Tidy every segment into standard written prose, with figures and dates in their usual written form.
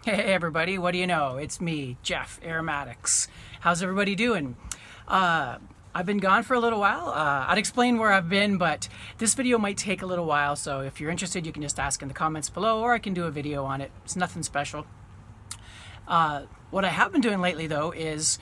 Hey everybody, what do you know? It's me, Jeff Aromatics. How's everybody doing? I've been gone for a little while. I'd explain where I've been, but this video might take a little while, so if you're interested, you can just ask in the comments below, or I can do a video on it. It's nothing special. What I have been doing lately, though, is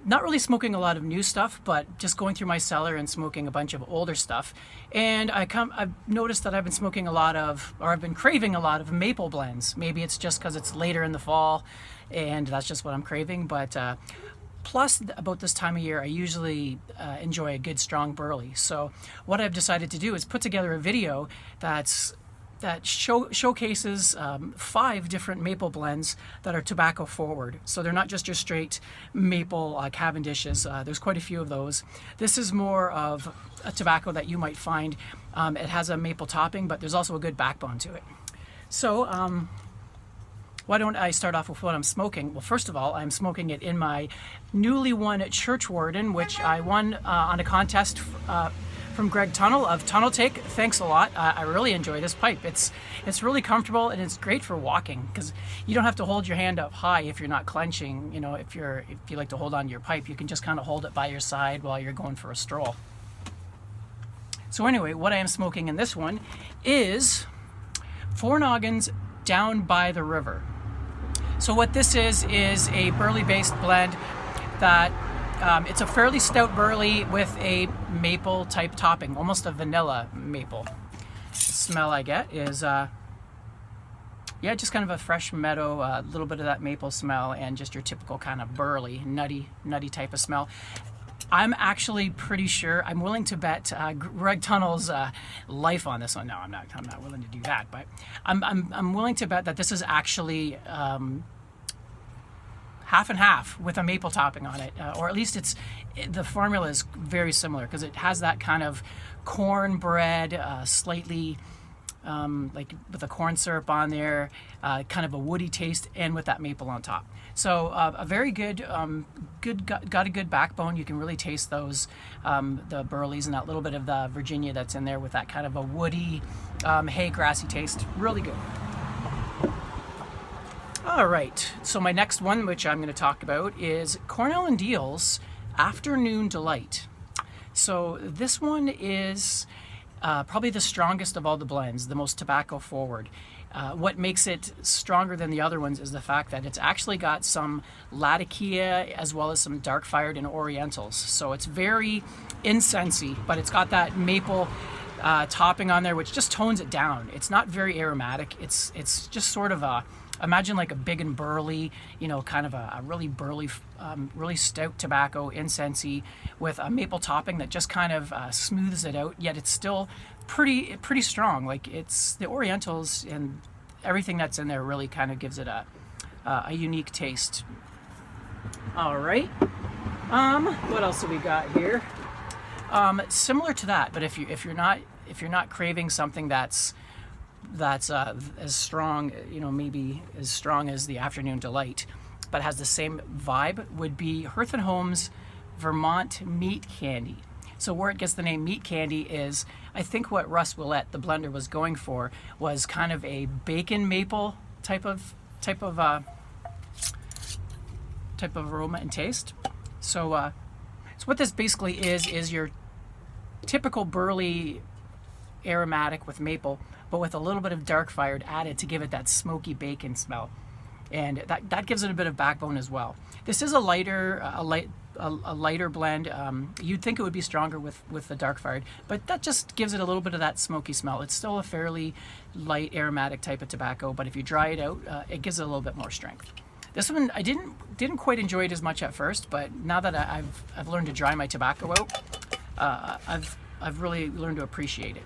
not really smoking a lot of new stuff, but just going through my cellar and smoking a bunch of older stuff. And I've noticed that I've been smoking a lot of, or I've been craving a lot of maple blends. Maybe it's just because it's later in the fall and that's just what I'm craving. But plus, about this time of year, I usually enjoy a good strong burley. So what I've decided to do is put together a video that showcases 5 different maple blends that are tobacco forward. So they're not just your straight maple Cavendishes. There's quite a few of those. This is more of a tobacco that you might find. It has a maple topping, but there's also a good backbone to it. So why don't I start off with what I'm smoking? Well, first of all, I'm smoking it in my newly won Churchwarden, which I won on a contest from Greg Tunnel of Tunnel Take. Thanks a lot. I really enjoy this pipe. It's really comfortable and it's great for walking because you don't have to hold your hand up high if you're not clenching. You know, if you like to hold on to your pipe, you can just kind of hold it by your side while you're going for a stroll. So anyway, what I am smoking in this one is Four Noggins Down by the River. So what this is a burley-based blend that it's a fairly stout burley with a maple type topping, almost a vanilla maple. The smell I get is, yeah, just kind of a fresh meadow, a little bit of that maple smell, and just your typical kind of burley, nutty type of smell. I'm actually pretty sure, I'm willing to bet Greg Tunnel's life on this one. No, I'm not willing to do that, but I'm willing to bet that this is actually half and half with a maple topping on it, or at least the formula is very similar because it has that kind of cornbread, slightly like with a corn syrup on there, kind of a woody taste, and with that maple on top. So a very good, got a good backbone. You can really taste those, the burleys and that little bit of the Virginia that's in there with that kind of a woody, hay grassy taste. Really good. All right, so my next one, which I'm going to talk about, is Cornell & Deal's Afternoon Delight. So this one is probably the strongest of all the blends, the most tobacco forward. What makes it stronger than the other ones is the fact that it's actually got some Latakia as well as some dark fired and Orientals. So it's very incensey, but it's got that maple topping on there, which just tones it down. It's not very aromatic. It's just sort of imagine like a big and burly, kind of a really burly, really stout tobacco, incensey, with a maple topping that just kind of smooths it out, yet it's still pretty strong. Like it's the Orientals and everything that's in there really kind of gives it a unique taste. All right. What else have we got here? Similar to that, but if you're not craving something that's as strong, maybe as strong as the Afternoon Delight, but has the same vibe, would be Hearth & Home's Vermont Meat Candy. So where it gets the name Meat Candy is, I think what Russ Willett, the blender, was going for was kind of a bacon maple type of aroma and taste. So what this basically is your typical burley aromatic with maple, but with a little bit of dark fired added to give it that smoky bacon smell, and that gives it a bit of backbone as well. This is a lighter blend. You'd think it would be stronger with the dark fired, but that just gives it a little bit of that smoky smell. It's still a fairly light aromatic type of tobacco, but if you dry it out, it gives it a little bit more strength. This one I didn't quite enjoy it as much at first, but now that I've learned to dry my tobacco out, I've really learned to appreciate it.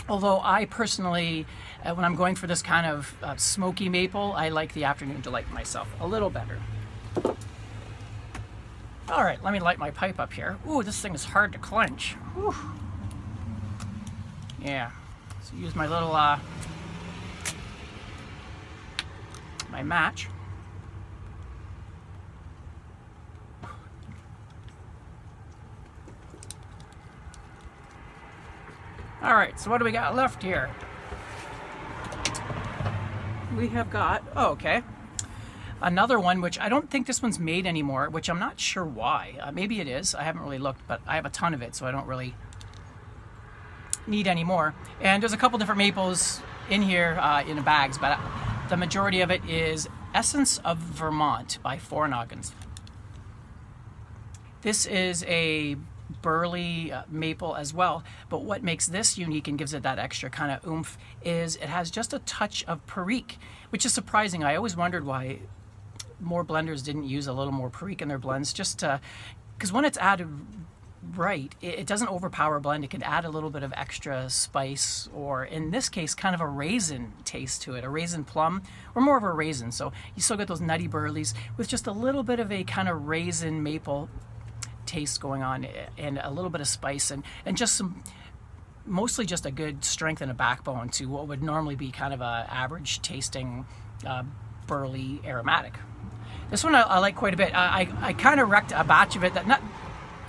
Although I personally, when I'm going for this kind of smoky maple, I like the Afternoon Delight myself a little better. All right, let me light my pipe up here. Ooh, this thing is hard to clench. Whew. Yeah, so use my little, my match. All right, so what do we got left here? We have got, oh, okay. another one, which I don't think this one's made anymore, which I'm not sure why. Maybe it is. I haven't really looked, but I have a ton of it, so I don't really need any more. And there's a couple different maples in here in the bags, but the majority of it is Essence of Vermont by Four Noggins. This is a burley maple as well, but what makes this unique and gives it that extra kind of oomph is it has just a touch of perique, which is surprising. I always wondered why more blenders didn't use a little more perique in their blends, just because when it's added right, it doesn't overpower a blend. It can add a little bit of extra spice, or in this case kind of a raisin taste to it, a raisin plum, or more of a raisin. So you still get those nutty burleys with just a little bit of a kind of raisin maple taste going on, and a little bit of spice, and just some, mostly just a good strength and a backbone to what would normally be kind of a average tasting burley aromatic. This one I like quite a bit. I kind of wrecked a batch of it.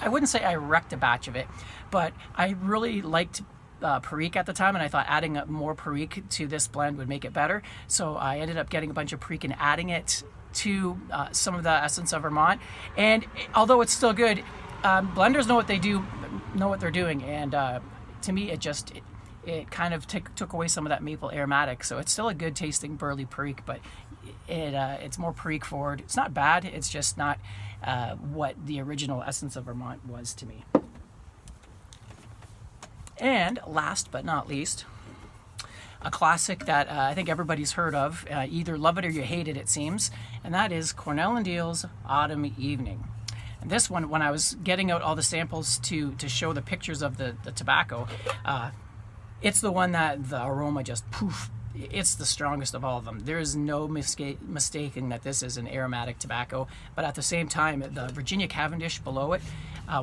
I wouldn't say I wrecked a batch of it, but I really liked perique at the time, and I thought adding more perique to this blend would make it better. So I ended up getting a bunch of perique and adding it to some of the Essence of Vermont. And although it's still good, blenders know what they're doing, and to me it kind of took away some of that maple aromatic. So it's still a good tasting burley perique, but it's more perique forward. It's not bad, it's just not what the original Essence of Vermont was to me. And last but not least, a classic that I think everybody's heard of, either love it or you hate it, it seems, and that is Cornell and Diehl's Autumn Evening. And this one, when I was getting out all the samples to show the pictures of the tobacco, it's the one that the aroma just poof, it's the strongest of all of them. There is no mistaking that this is an aromatic tobacco, but at the same time, the Virginia Cavendish below it,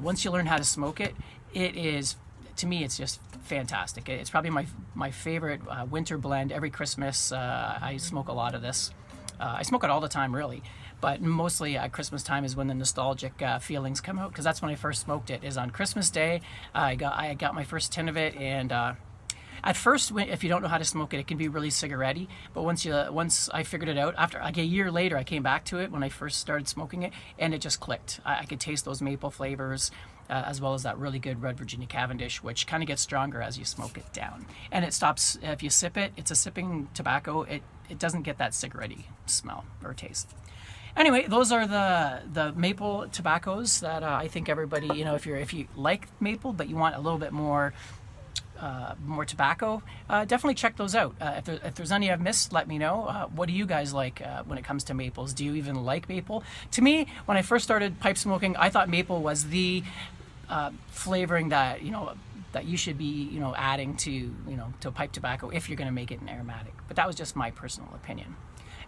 once you learn how to smoke it, it is, to me, it's just fantastic. It's probably my favorite winter blend. Every Christmas, I smoke a lot of this. I smoke it all the time, really, but mostly at Christmas time is when the nostalgic feelings come out, because that's when I first smoked it, is on Christmas Day. I got my first tin of it, and at first, if you don't know how to smoke it, it can be really cigarette-y. But once I figured it out, after like a year later, I came back to it when I first started smoking it, and it just clicked. I could taste those maple flavors, as well as that really good red Virginia Cavendish, which kind of gets stronger as you smoke it down. And it stops, if you sip it, it's a sipping tobacco. It doesn't get that cigarette-y smell or taste. Anyway, those are the maple tobaccos that I think everybody, if you like maple but you want a little bit more tobacco, definitely check those out. If there's any I've missed, let me know. What do you guys like when it comes to maples? Do you even like maple? To me, when I first started pipe smoking, I thought maple was the flavoring that that you should be adding to to pipe tobacco if you're going to make it an aromatic. But that was just my personal opinion.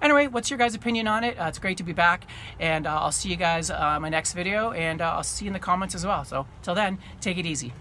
Anyway, what's your guys' opinion on it? It's great to be back, and I'll see you guys in my next video, and I'll see you in the comments as well. So till then, take it easy.